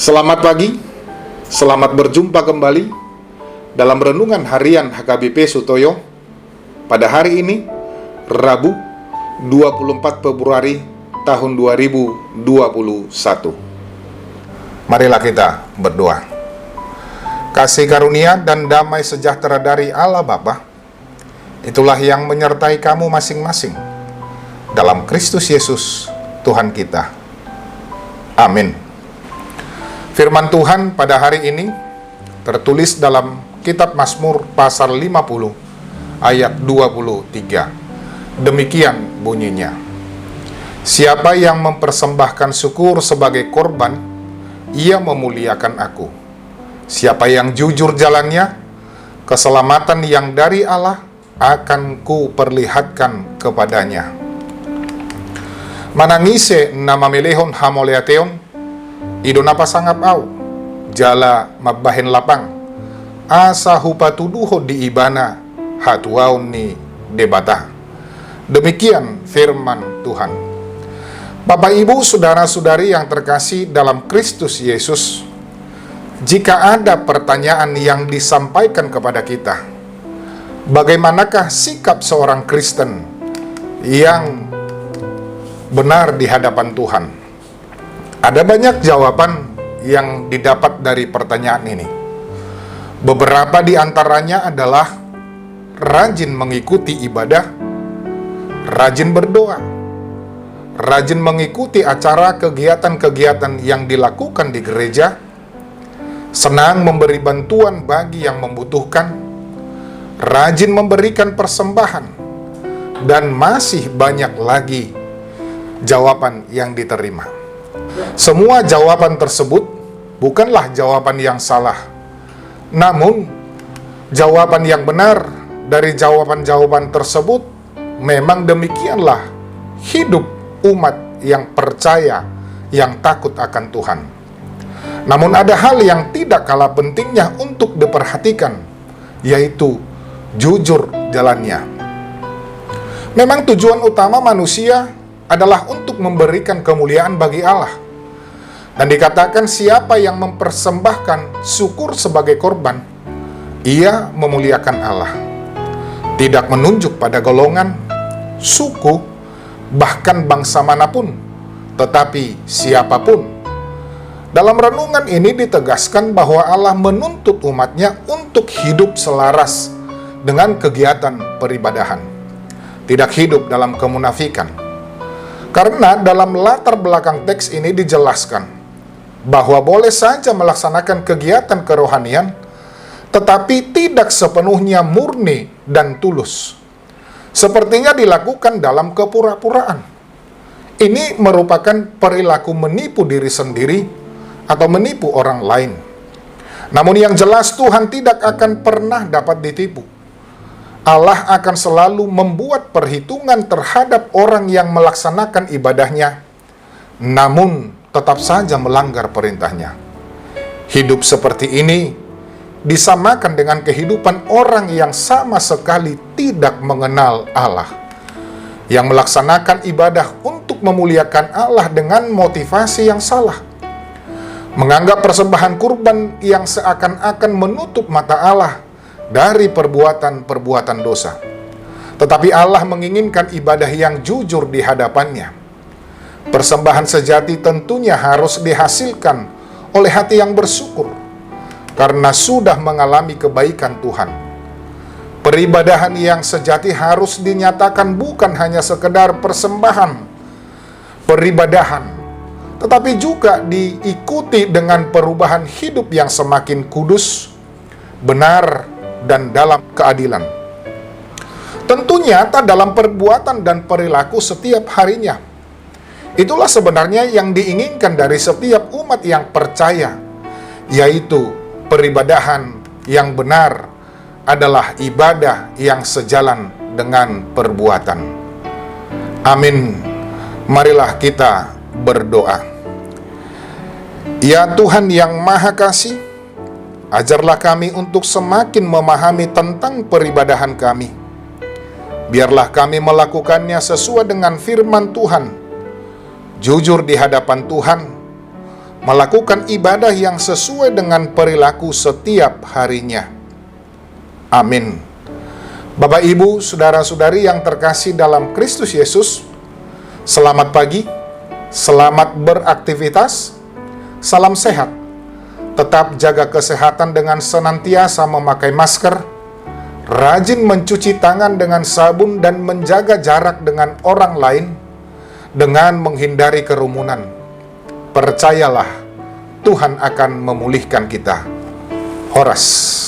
Selamat pagi, selamat berjumpa kembali dalam Renungan Harian HKBP Sutoyo pada hari ini, Rabu 24 Februari tahun 2021. Marilah kita berdoa. Kasih karunia dan damai sejahtera dari Allah Bapa, itulah yang menyertai kamu masing-masing dalam Kristus Yesus Tuhan kita. Amin. Firman Tuhan pada hari ini tertulis dalam Kitab Mazmur pasal 50 ayat 23. Demikian bunyinya. Siapa yang mempersembahkan syukur sebagai korban, ia memuliakan aku. Siapa yang jujur jalannya, keselamatan yang dari Allah akan ku perlihatkan kepadanya. Manangise nama melehon hamoleateon, idona pasangap au, jala mabahen lapang, asa hupatuduho di ibana, hatuaun ni debata. Demikian firman Tuhan. Bapak Ibu, saudara-saudari yang terkasih dalam Kristus Yesus, jika ada pertanyaan yang disampaikan kepada kita, bagaimanakah sikap seorang Kristen yang benar di hadapan Tuhan? Ada banyak jawaban yang didapat dari pertanyaan ini. Beberapa di antaranya adalah rajin mengikuti ibadah, rajin berdoa, rajin mengikuti acara kegiatan-kegiatan yang dilakukan di gereja, senang memberi bantuan bagi yang membutuhkan, rajin memberikan persembahan, dan masih banyak lagi jawaban yang diterima. Semua jawaban tersebut bukanlah jawaban yang salah, namun jawaban yang benar dari jawaban-jawaban tersebut memang demikianlah hidup umat yang percaya, yang takut akan Tuhan. Namun ada hal yang tidak kalah pentingnya untuk diperhatikan, yaitu jujur jalannya. Memang tujuan utama manusia adalah untuk memberikan kemuliaan bagi Allah. Dan dikatakan siapa yang mempersembahkan syukur sebagai korban, ia memuliakan Allah. Tidak menunjuk pada golongan, suku, bahkan bangsa manapun, tetapi siapapun. Dalam renungan ini ditegaskan bahwa Allah menuntut umatnya untuk hidup selaras dengan kegiatan peribadahan. Tidak hidup dalam kemunafikan. Karena dalam latar belakang teks ini dijelaskan bahwa boleh saja melaksanakan kegiatan kerohanian, tetapi tidak sepenuhnya murni dan tulus. Sepertinya dilakukan dalam kepura-puraan. Ini merupakan perilaku menipu diri sendiri atau menipu orang lain. Namun yang jelas Tuhan tidak akan pernah dapat ditipu. Allah akan selalu membuat perhitungan terhadap orang yang melaksanakan ibadahnya, namun tetap saja melanggar perintahnya. Hidup seperti ini disamakan dengan kehidupan orang yang sama sekali tidak mengenal Allah, yang melaksanakan ibadah untuk memuliakan Allah dengan motivasi yang salah, menganggap persembahan kurban yang seakan-akan menutup mata Allah dari perbuatan-perbuatan dosa. Tetapi Allah menginginkan ibadah yang jujur di hadapannya. Persembahan sejati tentunya harus dihasilkan oleh hati yang bersyukur karena sudah mengalami kebaikan Tuhan. Peribadahan yang sejati harus dinyatakan bukan hanya sekedar persembahan peribadahan, tetapi juga diikuti dengan perubahan hidup yang semakin kudus, benar, dan dalam keadilan. Tentu nyata dalam perbuatan dan perilaku setiap harinya. Itulah sebenarnya yang diinginkan dari setiap umat yang percaya, yaitu peribadahan yang benar adalah ibadah yang sejalan dengan perbuatan. Amin. Marilah kita berdoa. Ya Tuhan yang Maha Kasih, ajarlah kami untuk semakin memahami tentang peribadahan kami. Biarlah kami melakukannya sesuai dengan firman Tuhan, jujur di hadapan Tuhan, melakukan ibadah yang sesuai dengan perilaku setiap harinya. Amin. Bapak, Ibu, saudara-saudari yang terkasih dalam Kristus Yesus, selamat pagi, selamat beraktivitas, salam sehat. Tetap jaga kesehatan dengan senantiasa memakai masker, rajin mencuci tangan dengan sabun dan menjaga jarak dengan orang lain dengan menghindari kerumunan. Percayalah, Tuhan akan memulihkan kita. Horas.